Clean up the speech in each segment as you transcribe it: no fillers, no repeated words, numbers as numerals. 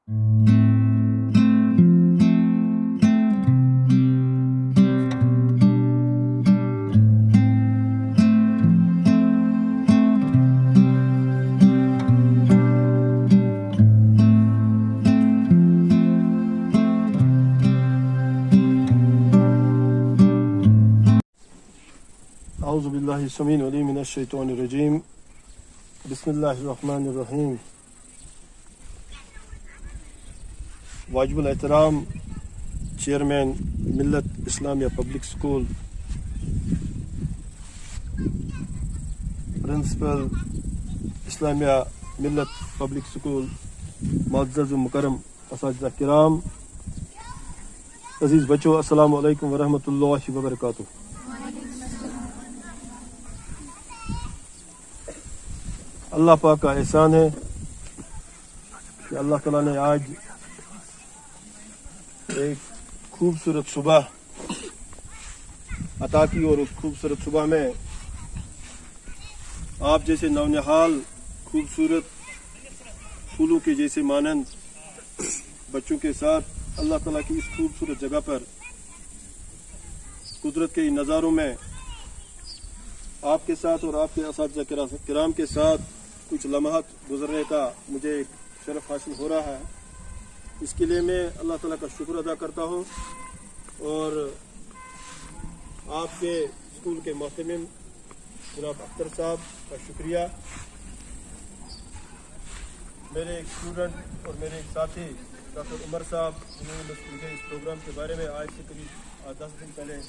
اعوذ باللہ السمیع العلیم من الشیطان الرجیم بسم اللہ الرحمن الرحیم۔ واجب الاحترام چیئرمین ملت اسلامیہ پبلک اسکول، پرنسپل اسلامیہ ملت پبلک اسکول، معزز و مکرم اساتذہ کرام، عزیز بچوں، السلام علیکم ورحمۃ اللہ وبرکاتہ۔ اللہ پاک کا احسان ہے کہ اللہ تعالیٰ نے آج ایک خوبصورت صبح عطا کی، اور اس خوبصورت صبح میں آپ جیسے نونہال خوبصورت پھولوں کے جیسے مانند بچوں کے ساتھ اللہ تعالیٰ کی اس خوبصورت جگہ پر قدرت کے نظاروں میں آپ کے ساتھ اور آپ کے اساتذہ کرام کے ساتھ کچھ لمحات گزرنے کا مجھے ایک شرف حاصل ہو رہا ہے۔ اس کے لیے میں اللہ تعالیٰ کا شکر ادا کرتا ہوں، اور آپ کے اسکول کے محتمم جناب اختر صاحب کا شکریہ، میرے ایک اسٹوڈنٹ اور میرے ایک ساتھی ڈاکٹر عمر صاحب، جنہوں نے مجھے اس پروگرام کے بارے میں آج سے قریب 10 دن پہلے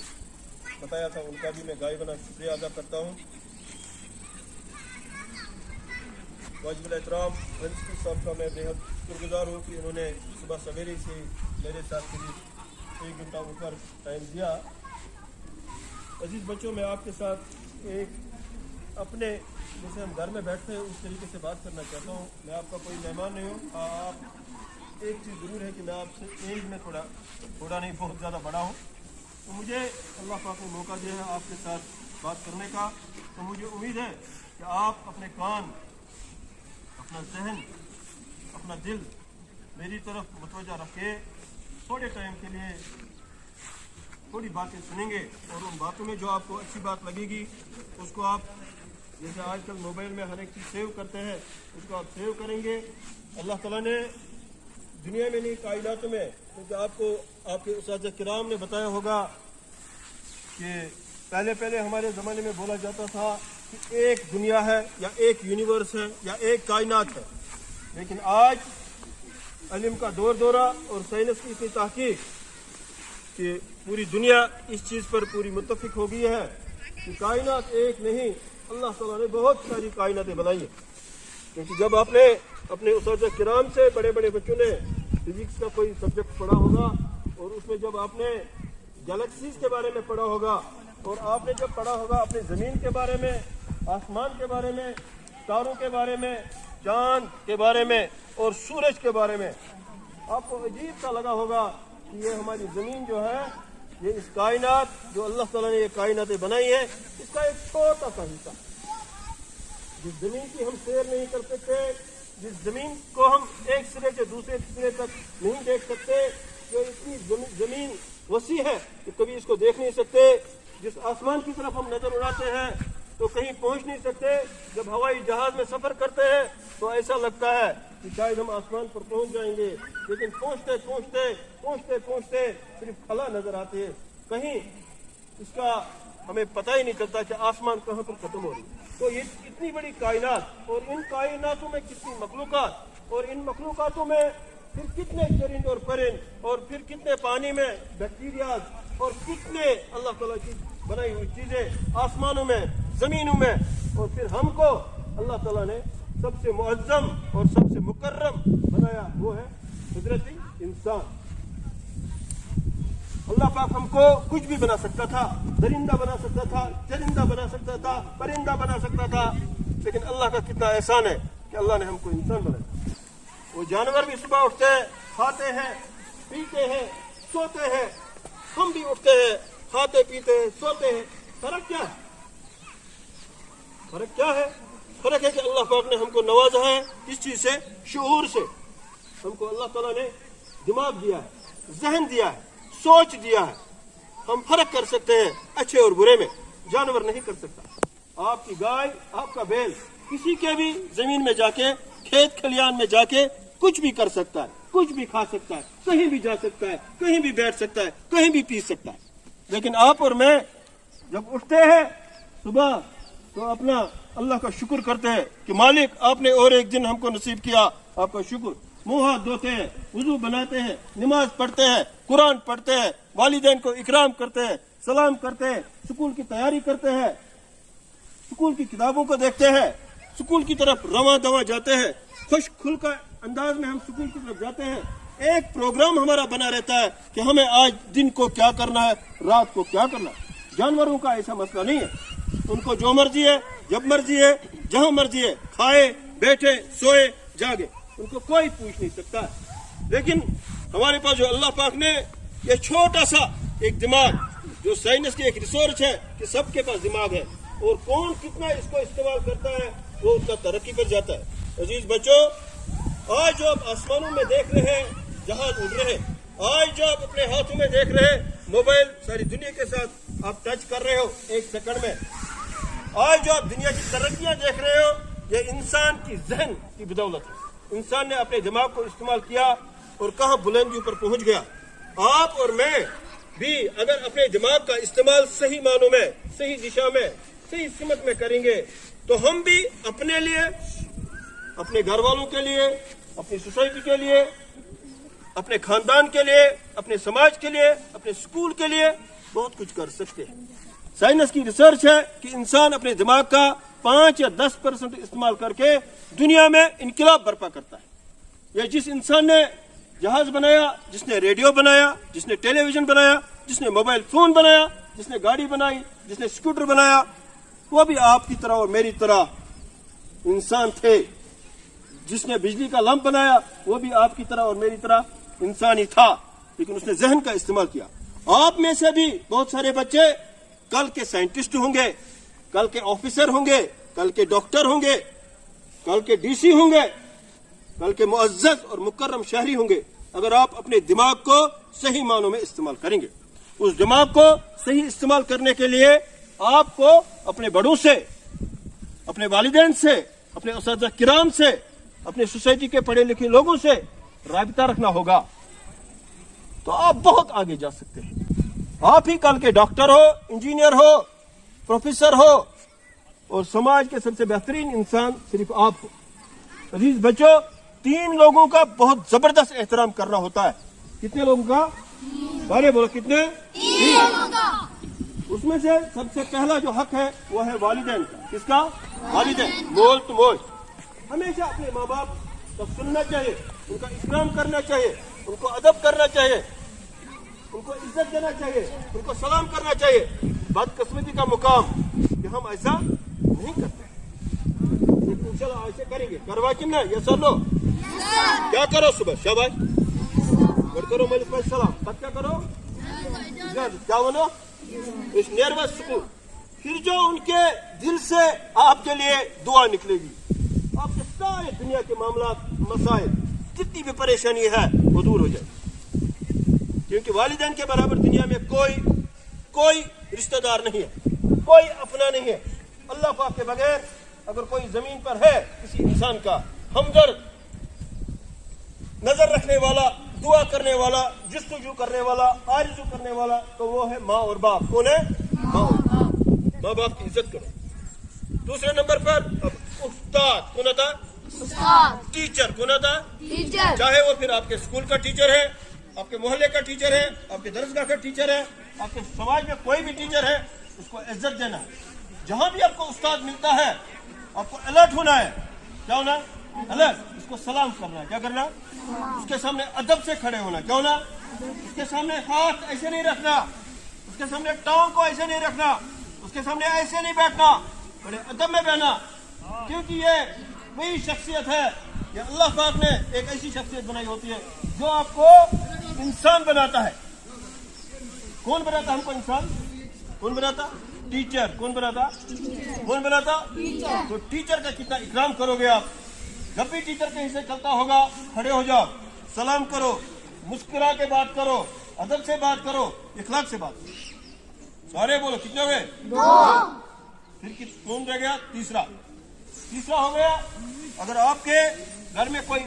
بتایا تھا، ان کا بھی میں غائبانہ شکریہ ادا کرتا ہوں۔ واجب الاحترام پرنسپل صاحب کا میں بےحد شکر گزار ہوں کہ انہوں نے صبح سویرے سے میرے ساتھ قریب 1 گھنٹہ اوپر ٹائم دیا۔ عزیز بچوں، میں آپ کے ساتھ ایک اپنے جیسے ہم گھر میں بیٹھتے ہیں اس طریقے سے بات کرنا چاہتا ہوں۔ میں آپ کا کوئی مہمان نہیں ہوں۔ آپ ایک چیز ضرور ہے کہ میں آپ سے ایج میں تھوڑا نہیں بہت زیادہ بڑا ہوں، تو مجھے اللہ پاک نے موقع دیا ہے آپ کے ساتھ بات کرنے کا، تو مجھے امید ہے کہ آپ اپنے کان، اپنا ذہن، اپنا دل میری طرف متوجہ رکھ کے تھوڑے ٹائم کے لیے تھوڑی باتیں سنیں گے، اور ان باتوں میں جو آپ کو اچھی بات لگے گی اس کو آپ، جیسے آج کل موبائل میں ہر ایک چیز سیو کرتے ہیں، اس کو آپ سیو کریں گے۔ اللہ تعالیٰ نے دنیا میں نہیں کائناتوں میں، کیونکہ آپ کو آپ کے اساتذہ کرام نے بتایا ہوگا کہ پہلے ہمارے زمانے میں بولا جاتا تھا کہ ایک دنیا ہے یا ایک یونیورس ہے یا ایک کائنات ہے، لیکن آج علم کا دورہ اور سائنس کی اتنی تحقیق کہ پوری دنیا اس چیز پر پوری متفق ہو گئی ہے کہ کائنات ایک نہیں، اللہ تعالیٰ نے بہت ساری کائناتیں بنائی ہیں۔ کیونکہ جب آپ نے اپنے اساتذہ کرام سے، بڑے بڑے بچوں نے فزکس کا کوئی سبجیکٹ پڑھا ہوگا، اور اس میں جب آپ نے گلیکسیز کے بارے میں پڑھا ہوگا، اور آپ نے جب پڑھا ہوگا اپنے زمین کے بارے میں، آسمان کے بارے میں، ستاروں کے بارے میں، چاند کے بارے میں اور سورج کے بارے میں، آپ کو عجیب سا لگا ہوگا کہ یہ ہماری زمین جو ہے، یہ اس کائنات جو اللہ تعالیٰ نے یہ کائناتیں بنائی ہیں، اس کا ایک چھوٹا سا حصہ، جس زمین کی ہم سیر نہیں کر سکتے، جس زمین کو ہم ایک سرے سے دوسرے سرے تک نہیں دیکھ سکتے، جو اتنی زمین وسیع ہے کہ کبھی اس کو دیکھ نہیں سکتے، جس آسمان کی طرف ہم نظر اڑاتے ہیں تو کہیں پہنچ نہیں سکتے، جب ہوائی جہاز میں سفر کرتے ہیں تو ایسا لگتا ہے کہ شاید ہم آسمان پر پہنچ جائیں گے، لیکن پہنچتے صرف خلا نظر آتی ہے، کہیں اس کا ہمیں پتہ ہی نہیں چلتا کہ آسمان کہاں پر ختم ہو رہی ہے۔ تو یہ اتنی بڑی کائنات، اور ان کائناتوں میں کتنی مخلوقات، اور ان مخلوقاتوں میں پھر کتنے چرند اور پرند، اور پھر کتنے پانی میں بیکٹیریاز، اور کتنے اللہ تعالیٰ کی بنائی ہوئی چیزیں آسمانوں میں، زمینوں میں، اور پھر ہم کو اللہ تعالیٰ نے سب سے معظم اور سب سے مکرم بنایا، وہ ہے قدرتی انسان۔ اللہ پاک ہم کو کچھ بھی بنا سکتا تھا، درندہ بنا سکتا تھا، چرندہ بنا سکتا تھا، پرندہ بنا سکتا تھا، لیکن اللہ کا کتنا احسان ہے کہ اللہ نے ہم کو انسان بنایا۔ وہ جانور بھی صبح اٹھتے ہیں، کھاتے ہیں، پیتے ہیں، سوتے ہیں، ہم بھی اٹھتے ہیں، کھاتے پیتے ہیں، سوتے ہیں۔ فرق کیا ہے؟ فرق کیا ہے؟ فرق ہے کہ اللہ پاک نے ہم کو نوازا ہے اس چیز سے، شعور سے، हमको अल्लाह ताला ने दिमाग दिया है, जहन दिया है, सोच दिया है। हम फर्क कर सकते हैं अच्छे और बुरे में, जानवर नहीं कर सकता। आपकी गाय, आपका बैल किसी के भी जमीन में जाके, खेत खलियान में जाके कुछ भी कर सकता है, कुछ भी खा सकता है, कहीं भी जा सकता है, कहीं भी बैठ सकता है, कहीं भी पी सकता है। लेकिन आप और मैं जब उठते हैं सुबह तो अपना अल्लाह का शुक्र करते हैं कि मालिक आपने और एक दिन हमको नसीब किया, आपका शुक्र। मुंह हाथ धोते हैं, वुजू बनाते हैं, नमाज पढ़ते हैं, कुरान पढ़ते हैं, वालिदैन को इकराम करते हैं, सलाम करते हैं, स्कूल की तैयारी करते हैं, स्कूल की किताबों को देखते हैं, स्कूल की तरफ रवा दवा जाते हैं, खुश खुल का अंदाज में हम स्कूल की तरफ जाते हैं। एक प्रोग्राम हमारा बना रहता है कि हमें आज दिन को क्या करना है, रात को क्या करना है। जानवरों का ऐसा मसला नहीं है, उनको जो मर्जी है, जब मर्जी है, जहां मर्जी है, खाए, बैठे, सोए, जागे, उनको कोई पूछ नहीं सकता है। लेकिन हमारे पास जो अल्लाह पाक ने ये छोटा सा एक दिमाग, जो साइंस की एक रिसर्च है कि सबके पास दिमाग है और कौन कितना इसको इस्तेमाल करता है वो उतना तरक्की पर जाता है। अजीज बच्चों, आज जो आप आसमानों में देख रहे हैं, जहाज उड़ रहे हैं, आज जो आप अपने हाथों में देख रहे हैं, मोबाइल सारी दुनिया के साथ आप टच कर रहे हो एक सेकंड में, आज जो आप दुनिया की तरक्कियां देख रहे हो, ये इंसान की जहन की बदौलत है। इंसान ने अपने दिमाग को इस्तेमाल किया और कहां बुलंदियों पर पहुंच गया। आप और मैं भी अगर अपने दिमाग का इस्तेमाल सही मानों में, सही दिशा में, सही सिमत में करेंगे तो हम भी अपने लिए, अपने घर वालों के लिए, अपनी सोसाइटी के लिए, अपने खानदान के लिए, अपने समाज के लिए, अपने स्कूल के लिए बहुत कुछ कर सकते हैं। साइंस की रिसर्च है कि इंसान अपने दिमाग का 5 या 10% इस्तेमाल करके दुनिया में इनकलाब बर्पा करता है। या जिस इंसान ने जहाज बनाया, जिसने रेडियो बनाया, जिसने टेलीविजन बनाया, जिसने मोबाइल फोन बनाया, जिसने गाड़ी बनाई, जिसने स्कूटर बनाया, वो भी आपकी तरह और मेरी तरह इंसान थे। जिसने बिजली का लंप बनाया वो भी आपकी तरह और मेरी तरह इंसान ही था, लेकिन उसने जहन का इस्तेमाल किया। आप में से भी बहुत सारे बच्चे कल के साइंटिस्ट होंगे, कल के ऑफिसर होंगे, कल के डॉक्टर होंगे, कल के डीसी होंगे, कल के मुअज्जज और मुकर्रम शहरी होंगे, अगर आप अपने दिमाग को सही मानों में इस्तेमाल करेंगे। उस दिमाग को सही इस्तेमाल करने के लिए आपको अपने बड़ों से, अपने वालिदैन से, अपने उस्ताद किराम से, अपने सोसाइटी के पढ़े लिखे लोगों से राबिता रखना होगा, तो आप बहुत आगे जा सकते हैं। आप ही कल के डॉक्टर हो, इंजीनियर हो, प्रोफेसर हो और समाज के सबसे बेहतरीन इंसान सिर्फ आप हो। अजीज बच्चों, 3 लोगों का बहुत जबरदस्त एहतराम करना होता है। कितने लोगों का? बारे बोलो, कितने? 3 लोगों का। उसमें से सबसे पहला जो हक है वो है वालिदैन का। किसका? वालिदैन। मोल टू मोल हमेशा अपने माँ बाप को सुनना चाहिए, उनका इकराम करना चाहिए, उनको अदब करना चाहिए, उनको इज्जत देना चाहिए, उनको सलाम करना चाहिए। बदकिस्मती का मुकाम कि हम ऐसा नहीं करते, लेकिन इंशाल्लाह ऐसे करेंगे। करवा कि ना? ये सर लो, क्या करो सुबह? शाबाश, करो मलिक भाई सलाम, तब क्या करो? क्या बोलो? इस नर्वस सुकून, फिर जो उनके दिल से आपके लिए दुआ निकलेगी, आपके सारे दुनिया के मामला, मसाइल, जितनी भी परेशानी है वो दूर हो जाए। क्योंकि वालिदैन के बराबर दुनिया में कोई रिश्तेदार नहीं है, कोई अपना नहीं है। अल्लाह पाक के बगैर अगर कोई जमीन पर है किसी इंसान का हमदर्द, नजर रखने वाला, दुआ करने वाला, जुस्तजू करने वाला, आरज़ू करने वाला, तो वो है माँ और बाप। कौन है? माँ और बाप। माँ बाप की इज्जत करो। दूसरे नंबर पर उस्ताद। कौन था? टीचर। कौन था? टीचर। चाहे वो फिर आपके स्कूल का टीचर है, आपके मोहल्ले का टीचर है, आपके दरसगाह का टीचर है, आपके समाज में कोई भी टीचर है, उसको इज्जत देना। जहां भी आपको उस्ताद मिलता है आपको अलर्ट होना है। क्या होना? अलर्ट। उसको सलाम करना है। क्या करना? उसके सामने अदब से खड़े होना। क्या होना? उसके सामने हाथ ऐसे नहीं रखना, उसके सामने टांग को ऐसे नहीं रखना, उसके सामने ऐसे नहीं बैठना, बड़े अदब में बैठना। क्योंकि ये वही शख्सियत है, ये अल्लाह पाक ने एक ऐसी शख्सियत बनाई होती है जो आपको इंसान बनाता है। कौन बनाता हमको इंसान? कौन बनाता? टीचर। कौन बनाता? कौन बनाता? टीचर। तो टीचर का कितना इकराम करोगे आप? जब भी टीचर कहीं से चलता होगा खड़े हो जाओ, सलाम करो, मुस्कुरा के बात करो, अदब से बात करो, इखलाक से बात करो। सारे बोलो, कितने हो गए? 2। फिर कौन रह गया? तीसरा हो गया, अगर आपके घर में कोई,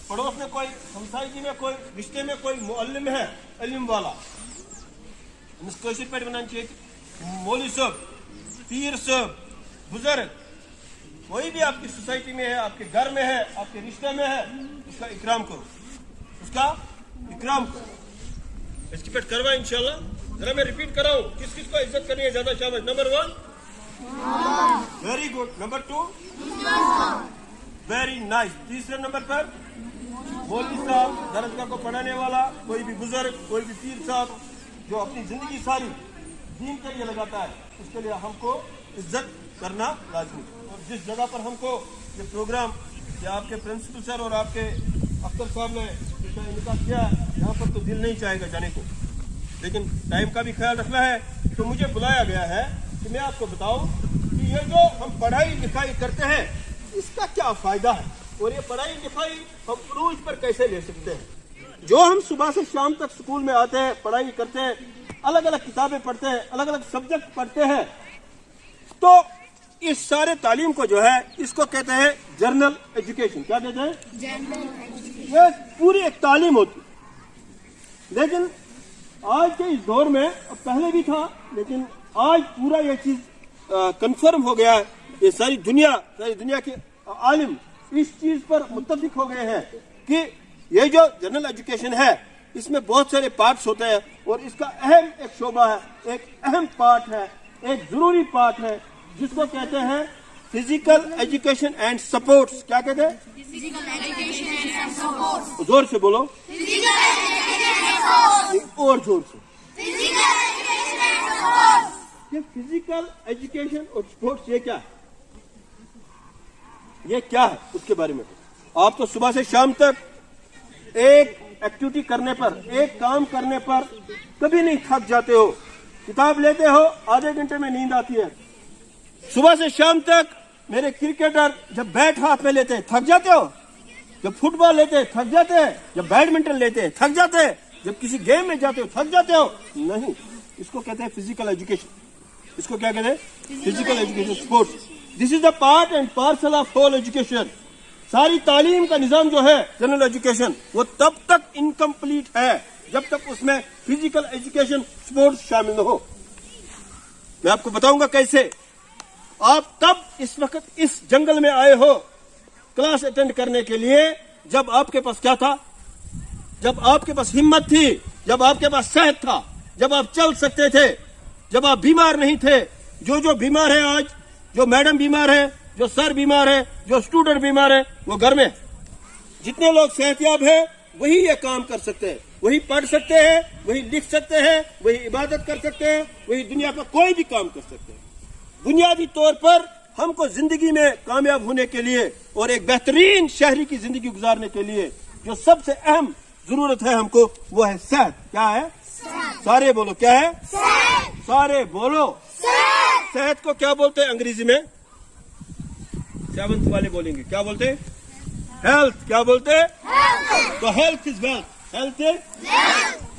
पड़ोस में कोई, हमसायगी में कोई, रिश्ते में कोई मुअल्लिम है, इल्म वाला, मौलवी साहब, पीर साहब, बुजुर्ग, कोई भी आपकी सोसाइटी में है, आपके घर में है, आपके रिश्ते में है, उसका इकराम करो, उसका इकराम करो। इसकी पेट करवा इंशाल्लाह। जरा मैं रिपीट कराऊं, किस किस को इज्जत करनी है ज्यादा? शाबाश। Number 1, very good. Number 2, very nice. तीसरे नंबर पर मौलवी साहब, दरसगाह को पढ़ाने वाला, कोई भी बुजुर्ग, कोई भी पीर साहब जो अपनी जिंदगी सारी दीन के लिए लगाता है, उसके लिए हमको इज्जत करना लाजमी। और जिस जगह पर हमको ये प्रोग्राम या आपके प्रिंसिपल सर और आपके अख्तर साहब ने इनका किया, यहाँ पर तो दिल नहीं चाहेगा जाने को, लेकिन टाइम का भी ख्याल रखना है, तो मुझे बुलाया गया है कि मैं आपको बताऊं कि ये जो हम पढ़ाई लिखाई करते हैं, इसका क्या फायदा है, और ये पढ़ाई लिखाई हम रोज पर कैसे ले सकते हैं। जो हम सुबह से शाम तक स्कूल में आते हैं, पढ़ाई करते हैं, अलग अलग किताबें पढ़ते हैं, अलग अलग सब्जेक्ट पढ़ते हैं, तो इस सारे तालीम को जो है, इसको कहते हैं जर्नल एजुकेशन। क्या कहते हैं? Journal education. ये पूरी एक तालीम होती है। लेकिन आज के इस दौर में, पहले भी था, लेकिन आज पूरा ये चीज कंफर्म हो गया है। ये सारी दुनिया के आलिम इस चीज पर मुत्तफिक हो गए हैं कि ये जो जनरल एजुकेशन है, इसमें बहुत सारे पार्ट्स होते हैं, और इसका अहम एक शोबा है, एक अहम पार्ट है, एक जरूरी पार्ट है, जिसको कहते हैं फिजिकल एजुकेशन एंड सपोर्ट्स। क्या कहते हैं? Physical education and supports. जोर से बोलो, फिजिकल एजुकेशन एंड सपोर्ट्स। और जोर से, फिजिकल एजुकेशन एंड सपोर्ट्स। ये फिजिकल एजुकेशन और स्पोर्ट्स ये क्या है? ये क्या है उसके बारे में आप तो सुबह से शाम तक एक एक्टिविटी करने पर, एक काम करने पर कभी नहीं थक जाते हो। किताब लेते हो, आधे घंटे में नींद आती है। सुबह से शाम तक मेरे क्रिकेटर जब बैट हाथ में लेते हैं थक जाते हो, जब फुटबॉल लेते हैं थक जाते हैं, जब बैडमिंटन लेते हैं थक जाते हैं, जब किसी गेम में जाते हो थक जाते हो? नहीं, इसको कहते हैं फिजिकल एजुकेशन। इसको क्या कहते हैं? Physical education, sports. This is the part and parcel of whole education. सारी तालीम का निजाम जो है जनरल एजुकेशन, वो तब तक इनकम्प्लीट है जब तक उसमें फिजिकल एजुकेशन, स्पोर्ट्स शामिल न हो। मैं आपको बताऊंगा कैसे। आप तब इस वक्त इस जंगल में आए हो क्लास अटेंड करने के लिए, जब आपके पास क्या था? जब आपके पास हिम्मत थी, जब आपके पास सेहत था, जब आप चल सकते थे, जब आप बीमार नहीं थे। जो बीमार है आज, जो मैडम बीमार है, जो सर बीमार है, जो स्टूडेंट बीमार है, वो घर में। जितने लोग सेहतयाब हैं वही ये काम कर सकते हैं, वही पढ़ सकते हैं, वही लिख सकते हैं, वही इबादत कर सकते हैं, वही दुनिया का कोई भी काम कर सकते हैं। बुनियादी तौर पर हमको जिंदगी में कामयाब होने के लिए और एक बेहतरीन शहरी की जिंदगी गुजारने के लिए जो सबसे अहम जरूरत है हमको, वो है सेहत। क्या है? सारे बोलो, क्या है? सारे बोलो, सेहत को क्या बोलते हैं अंग्रेजी में? 7th वाले बोलेंगे, क्या बोलते हैं? हेल्थ। क्या बोलते हैं? तो health is wealth. Health is,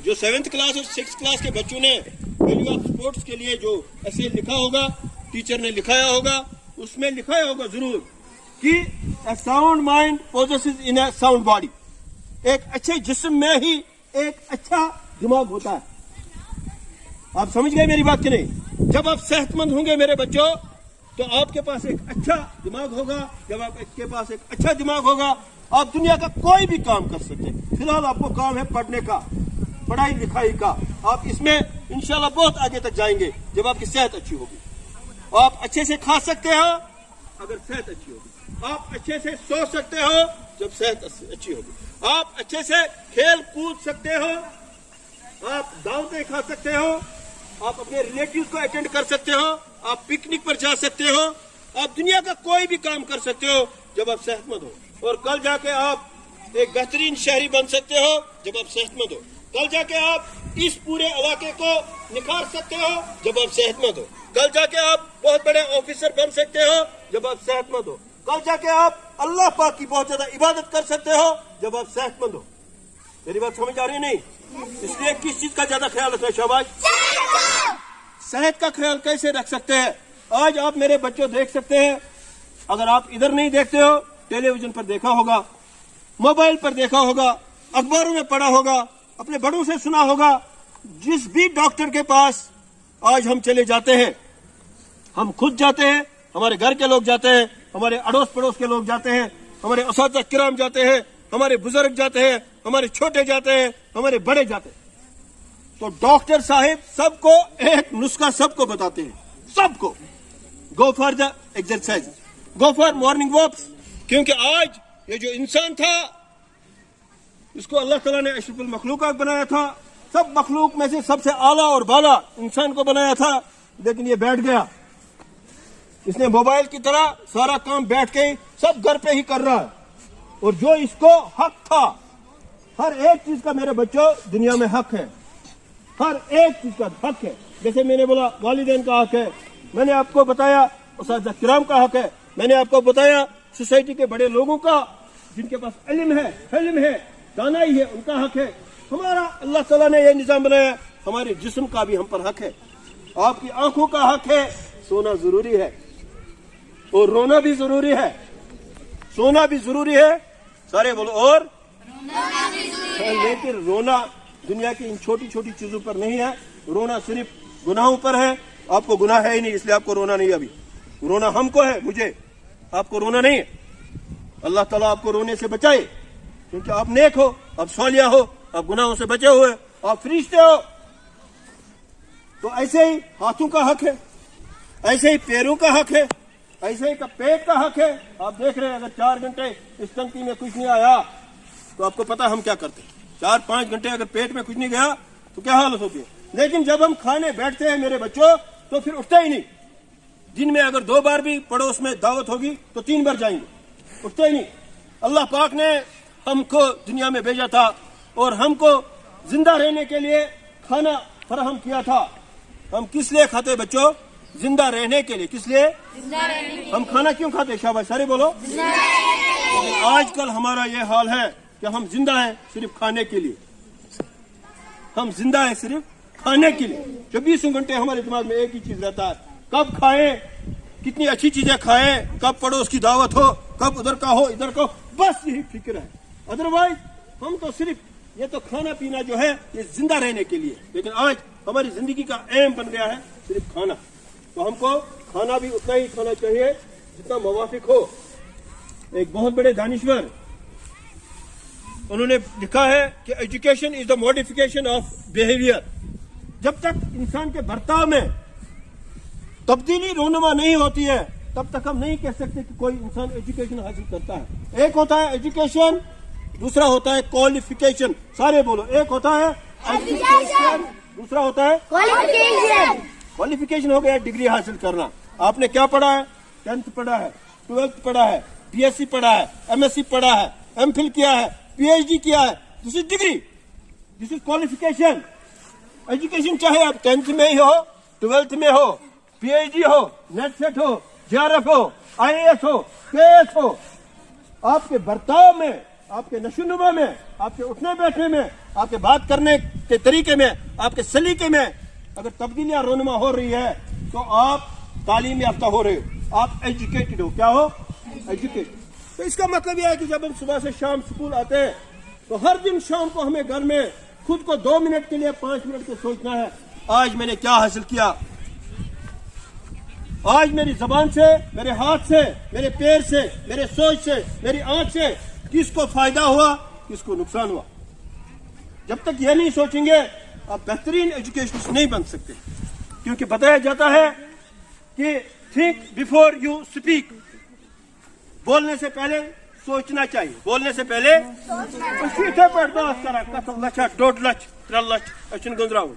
जो 7th क्लास और 6th क्लास के बच्चों ने वैल्यू ऑफ स्पोर्ट्स के लिए जो ऐसे लिखा होगा, टीचर ने लिखाया होगा, उसमें लिखाया होगा जरूर कि a sound mind possesses in a sound body। एक अच्छे जिस्म में ही एक अच्छा दिमाग होता है। आप समझ गए मेरी बात कि नहीं? जब आप सेहतमंद होंगे मेरे बच्चों, तो आपके पास एक अच्छा दिमाग होगा। जब आपके पास एक अच्छा दिमाग होगा, आप दुनिया का कोई भी काम कर सकते हैं। फिलहाल आपको काम है पढ़ने का, पढ़ाई लिखाई का। आप इसमें इंशाल्लाह बहुत आगे तक जाएंगे जब आपकी सेहत अच्छी होगी। आप अच्छे से खा सकते हो अगर सेहत अच्छी होगी। आप अच्छे से सो सकते हो जब सेहत अच्छी होगी। आप अच्छे से खेल कूद सकते हो, आप दावतें खा सकते हो, आप अपने रिलेटिव्स को अटेंड कर सकते हो, आप पिकनिक पर जा सकते हो, आप दुनिया का कोई भी काम कर सकते हो जब आप सेहतमंद हो। और कल जाके आप एक बेहतरीन शहरी बन सकते हो जब आप सेहतमंद हो। कल जाके आप इस पूरे इलाके को निखार सकते हो जब आप सेहतमंद हो। कल जाके आप बहुत बड़े ऑफिसर बन सकते हो जब आप सेहतमंद हो। कल जाके आप अल्लाह पाक की बहुत ज्यादा इबादत कर सकते हो जब आप सेहतमंद हो। मेरी बात समझ आ रही नहीं? इसलिए किस चीज का ज्यादा ख्याल रखना है शाबाश? सेहत का ख्याल कैसे रख सकते हैं? आज आप मेरे बच्चों देख सकते हैं, अगर आप इधर नहीं देखते हो, टेलीविजन पर देखा होगा, मोबाइल पर देखा होगा, अखबारों में पढ़ा होगा, अपने बड़ों से सुना होगा, जिस भी डॉक्टर के पास आज हम चले जाते हैं, हम खुद जाते हैं, हमारे घर के लोग जाते हैं, हमारे अड़ोस पड़ोस के लोग जाते हैं, हमारे उस्ताद किराम जाते हैं, हमारे बुजुर्ग जाते हैं, हमारे छोटे जाते हैं, हमारे बड़े जाते हैं, तो डॉक्टर साहिब सबको एक नुस्खा सबको बताते हैं, सबको। Go for the exercise, go for morning walks, क्योंकि आज ये जो इंसान था, इसको अल्लाह ताला ने अशरफुल मखलूकात बनाया था, सब मखलूक में से सबसे आला और बाला इंसान को बनाया था, लेकिन ये बैठ गया। इसने मोबाइल की तरह सारा काम बैठ के सब घर पे ही कर रहा है, और जो इसको हक था, हर एक चीज का मेरे बच्चों दुनिया में हक है, हर एक चीज का हक है। जैसे मैंने बोला वालिदैन का हक है, मैंने आपको बताया उस्ताद किराम का हक है, मैंने आपको बताया सोसाइटी के बड़े लोगों का, जिनके पास इल्म है, हिल्म है, दानाई है, उनका हक है। हमारा अल्लाह ताला ने यह निजाम बनाया, हमारे जिस्म का भी हम पर हक है। आपकी आंखों का हक है, सोना जरूरी है और रोना भी जरूरी है, सोना भी जरूरी है, सारे बोलो, और लेकिन रोना दुनिया की इन छोटी छोटी चीजों पर नहीं है, रोना सिर्फ गुनाहों पर है। आपको गुनाह है ही नहीं, इसलिए आपको रोना नहीं। अभी रोना हमको है, मुझे, आपको रोना नहीं है। अल्लाह ताला आपको रोने से बचाए, क्योंकि आप नेक हो, आप सालिया हो, आप गुनाहों से बचे हुए, आप फरिश्ते हो। तो ऐसे ही हाथों का हक है, ऐसे ही पैरों का हक है, ऐसे ही का पेट का हक है। आप देख रहे हैं, अगर 4 घंटे इस टंकी में कुछ नहीं आया तो आपको पता हम क्या करते हैं। 4-5 घंटे अगर पेट में कुछ नहीं गया तो क्या हालत होती है। लेकिन जब हम खाने बैठते हैं मेरे बच्चों, तो फिर उठते ही नहीं। दिन में अगर 2 बार भी पड़ोस में दावत होगी तो 3 बार जाएंगे, उठते ही नहीं। अल्लाह पाक ने हमको दुनिया में भेजा था और हमको जिंदा रहने के लिए खाना फराहम किया था। हम किस लिए खाते बच्चों? जिंदा रहने के लिए। किस लिए हम खाना क्यों खाते? शाबाश, सारे बोलो। लेकिन आजकल हमारा ये हाल है कि हम जिंदा हैं सिर्फ खाने के लिए, हम जिंदा हैं सिर्फ खाने के लिए। 24 घंटे हमारे दिमाग में एक ही चीज रहता है, कब खाएं, कितनी अच्छी चीजें खाएं, कब पड़ोस की दावत हो, कब उधर का हो, इधर का हो, बस यही फिक्र है। अदरवाइज हम तो सिर्फ ये तो खाना पीना जो है ये जिंदा रहने के लिए। लेकिन आज हमारी जिंदगी का एम बन गया है सिर्फ खाना। तो हमको खाना भी उतना ही खाना चाहिए जितना मुवाफिक हो। एक बहुत बड़े दानिश्वर उन्होंने लिखा है कि education is the modification of behaviour. जब तक इंसान के बर्ताव में तब्दीली रोनुमा नहीं होती है, तब तक हम नहीं कह सकते कि कोई इंसान एजुकेशन हासिल करता है। एक होता है एजुकेशन, दूसरा होता है क्वालिफिकेशन। सारे बोलो, एक होता है एजुकेशन, दूसरा होता है क्वालिफिकेशन। क्वालिफिकेशन हो गया डिग्री हासिल करना। आपने क्या पढ़ा है? 10th पढ़ा है, 12th पढ़ा है, BSc पढ़ा है, MSc पढ़ा है, MPhil किया है, PhD किया है, this is degree, this is qualification. Education चाहे आप 10th में ही हो, 12th में हो, PhD हो, नेट सेट हो, JRF हो, IAS हो, KS हो, आपके बर्ताव में, आपके नशोनुमा में, आपके उठने बैठने में, आपके बात करने के तरीके में, आपके सलीके में अगर तब्दीलियां रोनुमा हो रही है तो आप तालीम याफ्ता हो रहे हो, आप एजुकेटेड हो। क्या हो? एजुकेटेड। तो इसका मतलब यह है कि जब हम सुबह से शाम स्कूल आते हैं तो हर दिन शाम को हमें घर में खुद को 2 मिनट के लिए 5 मिनट के सोचना है, आज मैंने क्या हासिल किया, आज मेरी जबान से, मेरे हाथ से, मेरे पैर से, मेरे सोच से, मेरी आंख से किसको फायदा हुआ, किसको नुकसान हुआ। जब तक यह नहीं सोचेंगे आप बेहतरीन एजुकेशनिस्ट नहीं बन सकते। क्योंकि बताया जाता है कि थिंक बिफोर यू स्पीक, बोलने से पहले सोचना चाहिए, बोलने से पहले बर्दाश्त करा। 1 लाख 1.5 लाख 3 लाख गुजराव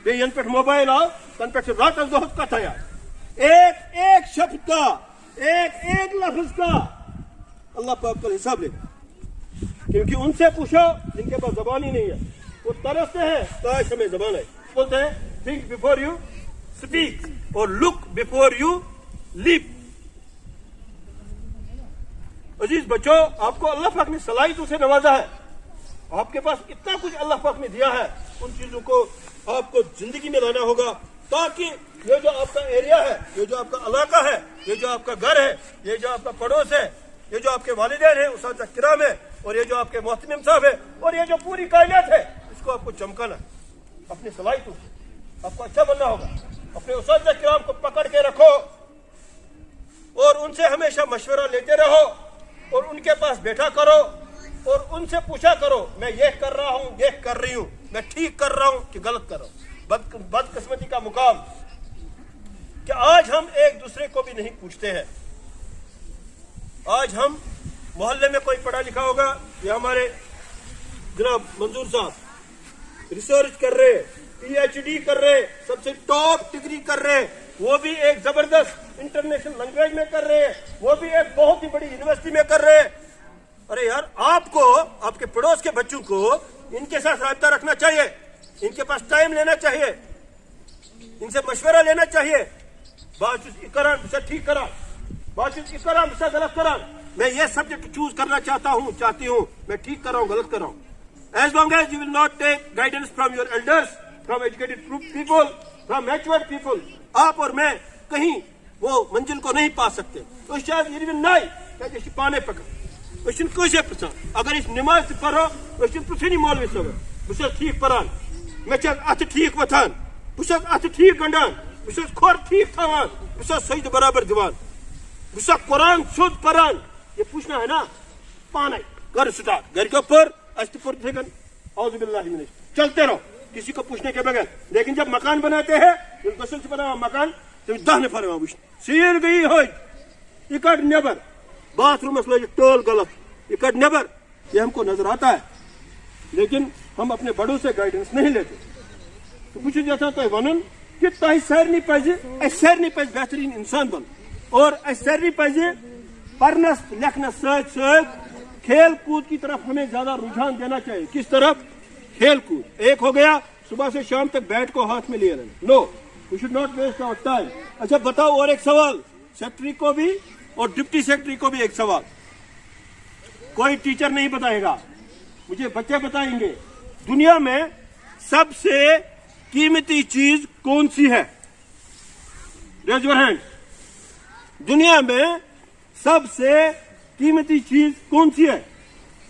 बेन पे मोबाइल आओ तन पे रात दोहत कथा एक शब्द का, एक लफ्ज का अल्लाह पाक का हिसाब ले। क्योंकि उनसे पूछो जिनके पास जबान ही नहीं है, वो तरसते हैं काश हमें जबान है। बोलते हैं थिंक बिफोर यू स्पीक और लुक बिफोर यू लीप। अजीज बच्चों, आपको अल्लाह पाक ने सलाहियतों से नवाजा है, آپ کے پاس اتنا کچھ اللہ پاک نے دیا ہے، ان چیزوں کو آپ کو زندگی میں لانا ہوگا، تاکہ یہ جو آپ کا ایریا ہے، یہ جو آپ کا علاقہ ہے، یہ جو آپ کا گھر ہے، یہ جو آپ کا پڑوس ہے، یہ جو آپ کے والدین ہیں، اساتذہ کرام ہے، اور یہ جو آپ کے محتمم صاحب ہے، اور یہ جو پوری کائنات ہے، اس کو آپ کو چمکانا ہے اپنی صلاحیتوں سے، آپ کو اچھا بننا ہوگا۔ اپنے اساتذہ کرام کو پکڑ کے رکھو اور ان سے ہمیشہ مشورہ لیتے رہو، اور ان کے پاس بیٹھا کرو اور ان سے پوچھا کرو، میں یہ کر رہا ہوں، یہ کر رہی ہوں، میں ٹھیک کر رہا ہوں کہ غلط کر رہا ہوں۔ بدقسمتی کا مقام کہ آج ہم ایک دوسرے کو بھی نہیں پوچھتے ہیں۔ آج ہم محلے میں کوئی پڑھا لکھا ہوگا، یہ ہمارے جناب منظور صاحب ریسرچ کر رہے، پی ایچ ڈی کر رہے، سب سے ٹاپ ڈگری کر رہے، وہ بھی ایک زبردست انٹرنیشنل لینگویج میں کر رہے ہیں، وہ بھی ایک بہت ہی بڑی یونیورسٹی میں کر رہے ہیں۔ ارے یار، آپ کو آپ کے پڑوس کے بچوں کو ان کے ساتھ رابطہ رکھنا چاہیے، ان کے پاس ٹائم لینا چاہیے، ان سے مشورہ لینا چاہیے، بات کران اسے ٹھیک کران، بات کران اسے غلط کران، میں یہ سبجیکٹ چوز کرنا چاہتی ہوں، میں ٹھیک کر رہا ہوں، غلط کر رہا ہوں۔ As long as you will not take guidance from your elders, from educated people, from matured people, آپ اور میں کہیں وہ منزل کو نہیں پا سکتے۔ تو شاید یہ بھی نہیں کہ اس پانے پکڑ اس کیسے پرسان اگر اس نماز سے پڑھو اس پرسنی مولوی صاحب بس ٹھیک پران میں ات ٹھیک وتھان بس ات ٹھیک گنڈان بس کھور ٹھیک تھوان بس سجد برابر دیوان بس قرآن سیود پران، یہ پوچھنا ہے نا پانے کر سٹارٹ گھر کے پر اعوذ باللہ من چلتے رہو کسی کو پوچھنے کے بغیر۔ لیکن جب مکان بناتے ہیں غسل سے بنا مکان تو 10 نفر سیل گئی ہوئی یہ کٹ نیبر باتھ رومس لگ ٹول غلط یہ کٹ نیبر، یہ ہم کو نظر آتا ہے، لیکن ہم اپنے بڑوں سے گائیڈنس نہیں لیتے۔ تو بہت یژھان تہ ون کہ تہ سارنی پزِ بہترین انسان بن، اور سارنی پزِ پڑھنس لکھنس ست کھیل کود کی طرف ہمیں زیادہ رجحان دینا چاہیے۔ کس طرف؟ کھیل کود۔ ایک ہو گیا صبح سے شام تک بیٹ کو ہاتھ میں لیے رہنا، no we should not waste our time. اچھا بتاؤ اور ایک سوال، سیکٹری کو بھی اور ڈپٹی سیکٹری کو بھی ایک سوال، کوئی ٹیچر نہیں بتائے گا، مجھے بچے بتائیں گے، دنیا میں سب سے قیمتی چیز کون سی ہے؟ Raise your hand. دنیا میں سب سے قیمتی چیز کون سی ہے؟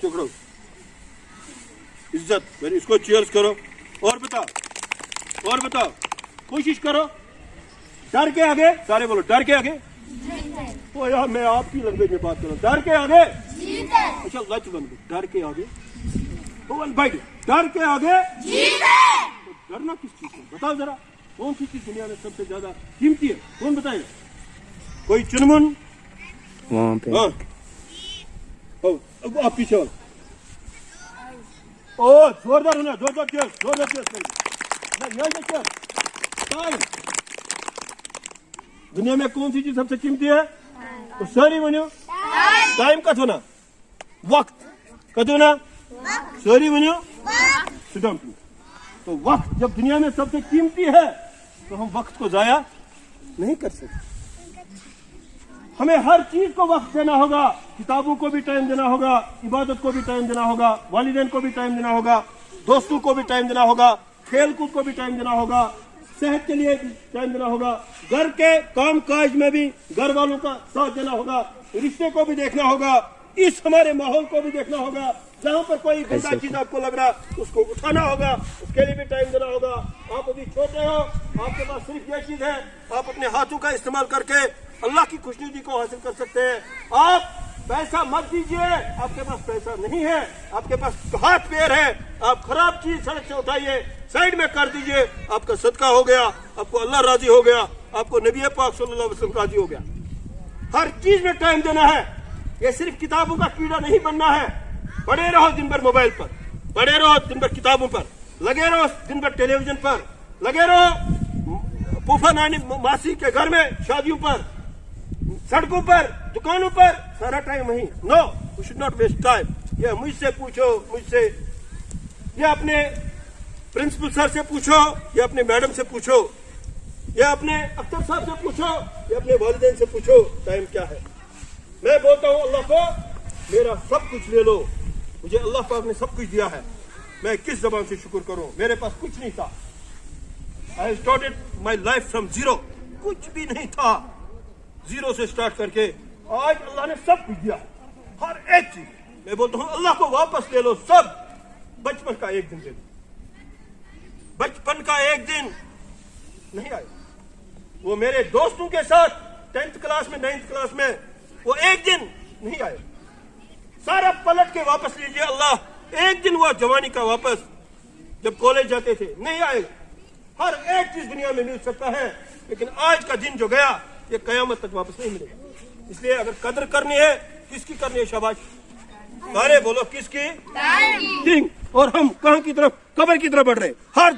چکڑو عزت، اس کو چیئرز کرو اور بتاؤ کوشش کرو، ڈر کے آگے، سارے بولو ڈر کے آگے، تو یار میں آپ کی لینگویج میں بات کروں، ڈر کے آگے، اچھا لچ بن گئی، ڈر کے آگے بھائی، ڈر کے آگے ڈرنا کس چیز سے؟ بتاؤ ذرا کون سی چیز دنیا میں سب سے زیادہ قیمتی ہے؟ کون بتائے گا؟ کوئی چنمن وہاں پہ؟ ہاں آپ پیچھے ہو، زوردار ہونا، زوردار دنیا میں کون سی چیز سب سے قیمتی ہے؟ تو ساری ونیو ٹائم کت ہونا، وقت کت ہونا، ساری ونیو سٹمپ۔ تو وقت جب دنیا میں سب سے قیمتی ہے تو ہم وقت کو ضائع نہیں کر سکتے، ہمیں ہر چیز کو وقت دینا ہوگا، کتابوں کو بھی ٹائم دینا ہوگا، عبادت کو بھی ٹائم دینا ہوگا، والدین کو بھی ٹائم دینا ہوگا، دوستوں کو بھی ٹائم دینا ہوگا، کھیل کود کو بھی ٹائم دینا ہوگا، صحت کے لیے بھی ٹائم دینا ہوگا، گھر کے کام کاج میں بھی گھر والوں کا ساتھ دینا ہوگا، رشتے کو بھی دیکھنا ہوگا، اس ہمارے ماحول کو بھی دیکھنا ہوگا، جہاں پر کوئی گندا چیز آپ کو لگ رہا اس کو اٹھانا ہوگا، اس کے لیے بھی ٹائم دینا ہوگا۔ آپ ابھی چھوٹے ہو، آپ کے پاس صرف یہ چیز ہے، آپ اپنے ہاتھوں کا استعمال کر کے اللہ کی خوشنودی کو حاصل کر سکتے ہیں۔ آپ پیسہ مت دیجیے، آپ کے پاس پیسہ نہیں ہے، آپ کے پاس ہاتھ پیر ہے، آپ خراب چیز سڑک سے اٹھائیے، سائڈ میں کر دیجیے، آپ کا صدقہ ہو گیا، آپ کو اللہ راضی ہو گیا، آپ کو نبی پاک صلی اللہ علیہ وسلم راضی ہو گیا۔ ہر چیز میں ٹائم دینا ہے، یہ صرف کتابوں کا کیڑا نہیں بننا ہے۔ پڑے رہو دن بھر موبائل پر، پڑے رہو دن بھر کتابوں پر، لگے رہو دن بھر ٹیلی ویژن پر، لگے رہو پوفا نانی ماسی کے گھر میں شادیوں پر، سڑکوں پر، دکانوں پر، سارا ٹائم وہیں۔ No we should not waste time. یہ مجھ سے پوچھو، مجھ سے، یہ اپنے پرنسپل سر سے پوچھو، یہ اپنے میڈم سے پوچھو، یہ اپنے اختر صاحب سے پوچھو، یہ اپنے والدین سے پوچھو ٹائم کیا ہے۔ میں بولتا ہوں اللہ کو میرا سب کچھ لے لو، मुझे अल्लाह पाक ने सब कुछ दिया है, मैं किस जबान से शुक्र करूं? मेरे पास कुछ नहीं था। I started my life from zero, कुछ भी नहीं था, जीरो से स्टार्ट करके आज अल्लाह ने सब कुछ दिया, हर एक चीज। मैं बोलता हूं अल्लाह को वापस ले लो सब। बचपन का एक दिन दे दो, बचपन का एक दिन नहीं आया। वो मेरे दोस्तों के साथ 10th क्लास में 9th क्लास में वो एक दिन नहीं आए। सारा पलट के वापस लीजिए अल्लाह, एक दिन वो जवानी का वापस जब कॉलेज जाते थे नहीं आएगा। हर एक चीज दुनिया में मिल सकता है, लेकिन आज का दिन जो गया ये कयामत तक वापस नहीं मिलेगा। इसलिए अगर कदर करनी है, किसकी करनी है? शाबाश, अरे बोलो किसकी? दिन। और हम कहां की तरफ? कब्र की तरफ बढ़ रहे। हर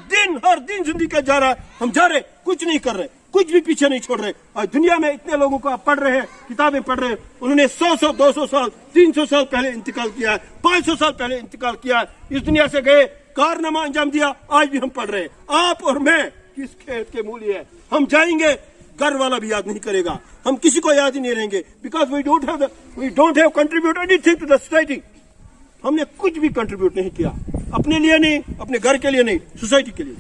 दिन जिंदगी का जा रहा है, हम जा रहे, कुछ नहीं कर रहे, कुछ भी पीछे नहीं छोड़ रहे। और दुनिया में इतने लोगों को आप पढ़ रहे हैं, किताबें पढ़ रहे हैं, उन्होंने 100 200 साल 300 साल पहले इंतकाल किया है, 500 साल पहले इंतकाल किया है, इस दुनिया से गए, कारनामा अंजाम दिया। आज भी हम पढ़ रहे हैं। आप और मैं किस खेत के मूली है? हम जाएंगे, घर वाला भी याद नहीं करेगा, हम किसी को याद ही नहीं रहेंगे, because we don't have contribute anything to the society. हमने कुछ भी कंट्रीब्यूट नहीं किया, अपने लिए नहीं, अपने घर के लिए नहीं, सोसाइटी के लिए।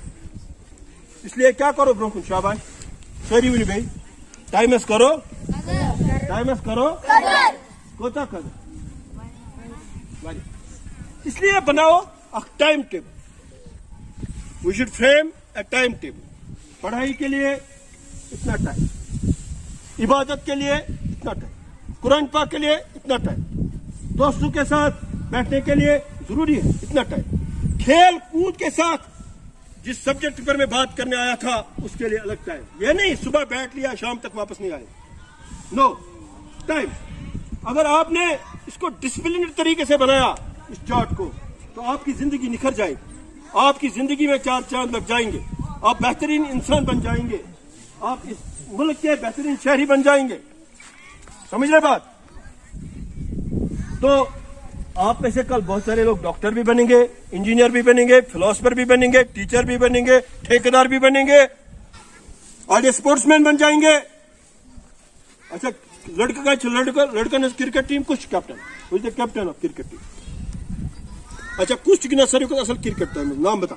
इसलिए क्या करो ब्रो, शाबाश, सॉरी विनी भाई, टाइमस करो, टाइमस करो, कोता करो। इसलिए बनाओ a time table. We should frame a time table. पढ़ाई के लिए इतना टाइम, इबादत के लिए इतना टाइम, कुरान पाक के लिए इतना टाइम, दोस्तों के साथ बैठने के लिए जरूरी है इतना टाइम, खेल कूद के साथ जिस सब्जेक्ट पर मैं बात करने आया था उसके लिए अलग टाइम। ये नहीं सुबह बैठ लिया शाम तक वापस नहीं आए, नो टाइम। अगर आपने इसको डिसिप्लिन तरीके से बनाया इस चार्ट को, तो आपकी जिंदगी निखर जाएगी, आपकी जिंदगी में 4 चांद लग जाएंगे, आप बेहतरीन इंसान बन जाएंगे, आप इस मुल्क के बेहतरीन शहरी बन जाएंगे। समझ रहे बात? तो आप में से कल बहुत सारे लोग डॉक्टर भी बनेंगे, इंजीनियर भी बनेंगे, फिलोसफर भी बनेंगे, टीचर भी बनेंगे, ठेकेदार भी बनेंगे, आज स्पोर्ट्समैन बन जाएंगे। अच्छा, लड़का ने क्रिकेट टीम कुछ captain, the captain of cricket team. अच्छा, कुछ गिना सर को असल क्रिकेट टीम नाम बता।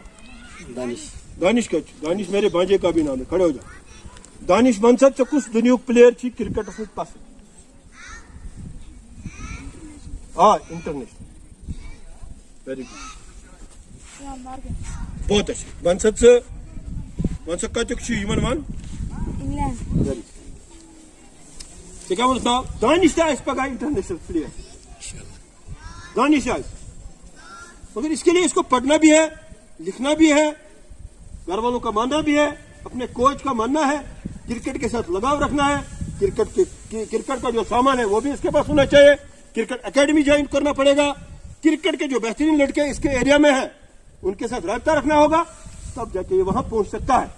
दानिश का, दानिश मेरे भांजे का भी नाम है, खड़े हो जाओ। दानिश बन सकते कुछ दुनिया प्लेयर थी क्रिकेट पास, हाँ इंटरनेशनल, वेरी गुड, बहुत अच्छे। बन सकता यूमन वन इंग्लैंड, क्या बोलता दानिश पका इंटरनेशनल प्लेयर, दानिश। मगर इसके लिए इसको पढ़ना भी है, लिखना भी है, घर वालों का मानना भी है, अपने कोच का मानना है, क्रिकेट के साथ लगाव रखना है, क्रिकेट का जो सामान है वो भी इसके पास होना चाहिए, क्रिकेट एकेडमी ज्वाइन करना पड़ेगा, क्रिकेट के जो बेहतरीन लड़के इसके एरिया में हैं उनके साथ राब्ता रखना होगा, तब जाके ये वहां पहुंच सकता है।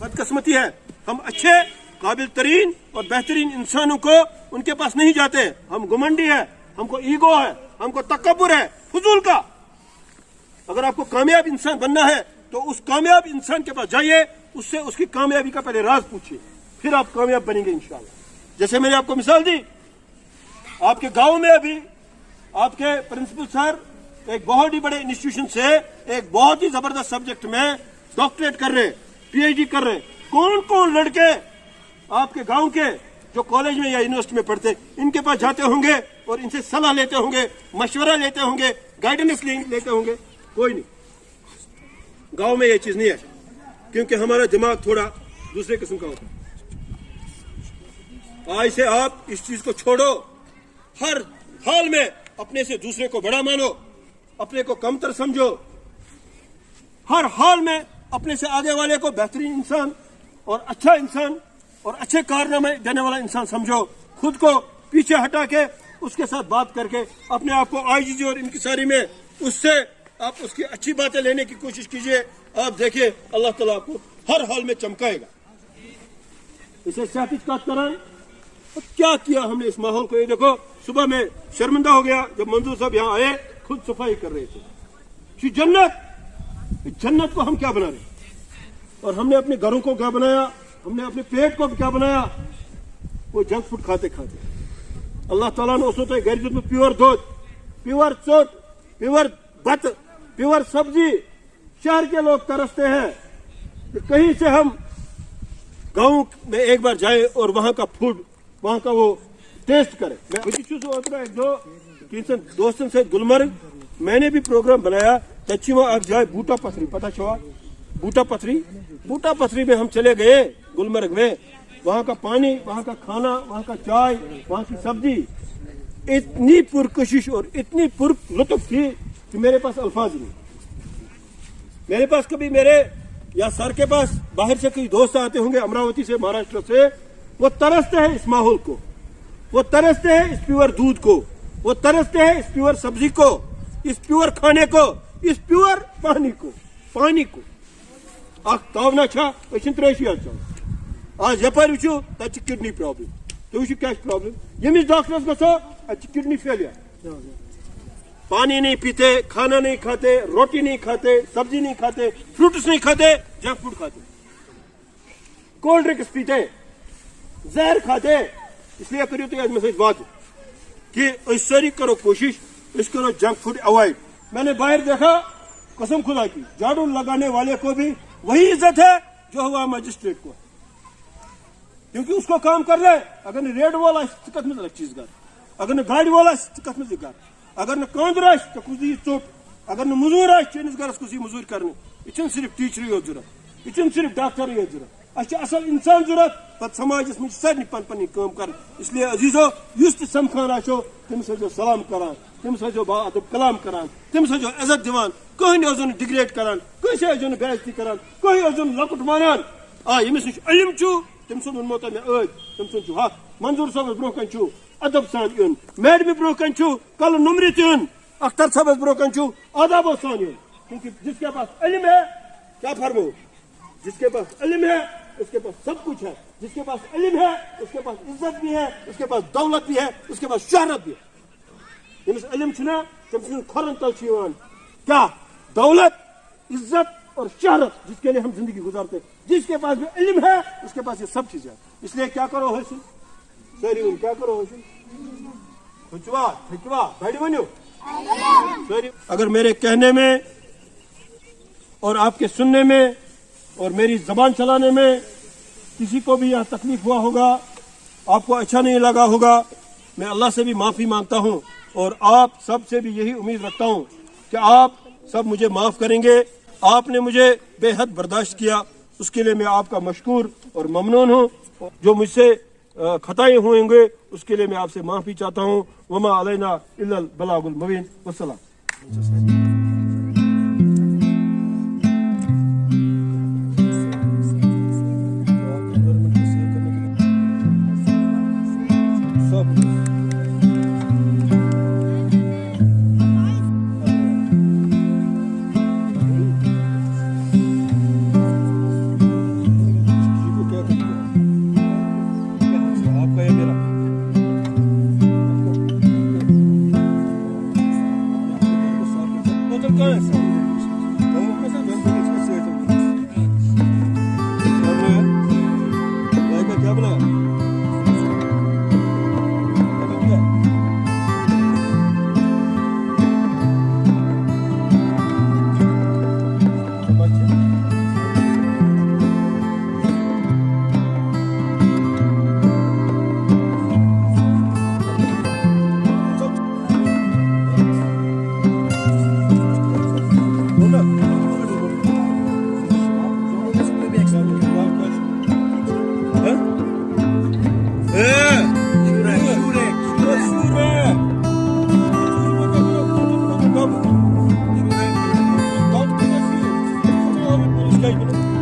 बदकिस्मती है हम अच्छे काबिल तरीन और बेहतरीन इंसानों को उनके पास नहीं जाते, हम घुमंडी है, हमको ईगो है, हमको तकब्बुर है फजूल का। अगर आपको कामयाब इंसान बनना है तो उस कामयाब इंसान के पास जाइए, उससे उसकी कामयाबी का पहले राज पूछिए, फिर आप कामयाब बनेंगे इंशाल्लाह। जैसे मैंने आपको मिसाल दी, आपके गांव में अभी आपके प्रिंसिपल सर एक बहुत ही बड़े इंस्टीट्यूशन से एक बहुत ही जबरदस्त सब्जेक्ट में डॉक्टरेट कर रहे, पीएचडी कर रहे। कौन कौन लड़के आपके गांव के जो कॉलेज में या यूनिवर्सिटी में पढ़ते, इनके पास जाते होंगे और इनसे सलाह लेते होंगे, मशवरा लेते होंगे, गाइडेंस लेते होंगे? कोई नहीं। गांव में ये चीज नहीं है, क्योंकि हमारा दिमाग थोड़ा दूसरे किस्म का होता है। आज से आप इस चीज को छोड़ो, हर हाल में अपने से दूसरे को बड़ा मानो, अपने को कमतर समझो, हर हाल में अपने से आगे वाले को बेहतरीन इंसान और अच्छा इंसान और अच्छे कारनामे देने वाला इंसान समझो। खुद को पीछे हटा के उसके साथ बात करके अपने आप को आईजी और इनकिसारी में उससे आप उसकी अच्छी बातें लेने की कोशिश कीजिए। आप देखिए अल्लाह ताला आपको हर हाल में चमकाएगा। इसे शाकित क्या किया हमने इस माहौल को? ये देखो, सुबह में शर्मिंदा हो गया जब मंजूर साहब यहाँ आए, खुद सफाई कर रहे थे। जन्नत को हम क्या बना रहे, और हमने अपने घरों को क्या बनाया, हमने अपने पेट को क्या बनाया, वो जंक फूड खाते खाते। अल्लाह ताला ने उसको तो गैर में प्योर दूध, प्योर चोट, प्योर बत, प्योर सब्जी शहर के लोग तरसते हैं कि कहीं से हम गांव में एक बार जाए और वहां का फूड, वहां का वो टेस्ट करें। मैं एक दो दोस्तों से गुलमर्ग मैंने भी प्रोग्राम बनाया, तच्ची में आप जाए बूटा पथरी, पता छुआ बूटा पथरी में हम चले गए गुलमर्ग में। वहाँ का पानी, वहाँ का खाना, वहाँ का चाय, वहाँ की सब्जी इतनी पुरकशिश और इतनी पुर लुत्फ थी कि मेरे पास अल्फाज नहीं। मेरे पास कभी मेरे या सर के पास बाहर से कई दोस्त आते होंगे अमरावती से, महाराष्ट्र से, वो तरसते हैं इस माहौल को, वो तरसते हैं इस प्योर दूध को, वो तरसते हैं इस प्योर सब्जी को, इस प्योर खाने को, इस प्योर पानी को तावना त्रेशी आज यपर वो तक किडनी प्रॉब्लम, तो क्या प्रॉब्लम, यमिस डॉक्टर्स गो किडनी फेलियर, पानी नहीं पीते, खाना नहीं खाते, रोटी नहीं खाते, सब्जी नहीं खाते, फ्रूट्स नहीं खाते, जंक फूड खाते, कोल्ड ड्रिंक्स पीते, जहर खाते। इसलिए करियो तो आज मैसेज बात कि सारी करो कोशिश, इस करो जंक फूड अवॉइड। मैंने बाहर देखा, कसम खुदा की, झाड़ू लगाने वाले को भी वही इज्जत है जो हुआ मजिस्ट्रेट को, क्योंकि उसको काम कर रहे। अगर न रेड वाला कत में चीज कर, अगर न गाड़ी वाला कत में कर, अगर न कांद तो कुछ चोट, अगर न मजूर चैनिस गरस कुछ मजूर करने, यह सिर्फ टीचर योत जरूरत, यह सिर्फ डॉक्टर योत जरूरत, असल इंसान जरूरत, पे समाज में सारे पन पन काम कर। इसलिए अजीजो युस समखान आो तमिस सलाम करान, तमिस बाअदब कलाम करान, तमिस इज्जत दिवान, कहीं ओजन डिग्रेड करान, कैसे ओजन बेइज्जती करान, कहीं ओजन लकुट मानान। यमिस नश इल्म तम सुन वनमो मे ऐज, तम सुन हक, मंजूर साहब ब्रोह कन अदब सान इन, मैडम ब्रोह कन कल नमृत इन, अख्तर साहब ब्रोह कन आदाब सान इन, क्योंकि जिसके पास इल्म है, क्या फरमो, जिसके पास इल्म है उसके पास सब कुछ है, जिसके पास इल्म है उसके पास इज्जत भी है, उसके पास दौलत भी है, उसके पास शहरत भी है। यमिस इल्म छुना तम खोरन तल क्या दौलत, इज्जत और शहरत, जिसके लिए हम जिंदगी गुजारते, जिसके पास भी इल्म है उसके पास ये सब चीजें। इसलिए क्या करो हासिल सरी, क्या करो हासिल बैठी बनो सरी। अगर मेरे कहने में और आपके सुनने में और मेरी जबान चलाने में किसी को भी यहाँ तकलीफ हुआ होगा, आपको अच्छा नहीं लगा होगा, मैं अल्लाह से भी माफी मांगता हूँ और आप सब से भी यही उम्मीद रखता हूँ कि आप सब मुझे माफ करेंगे। आपने मुझे बेहद बर्दाश्त किया, उसके लिए मैं आपका मशकूर और ममनून हूँ। जो मुझसे खताएं होंगे उसके लिए मैं आपसे माफी चाहता हूँ। वमा अलैना इल्लल बलागुल मुबीन। वस्सलाम। Thank you.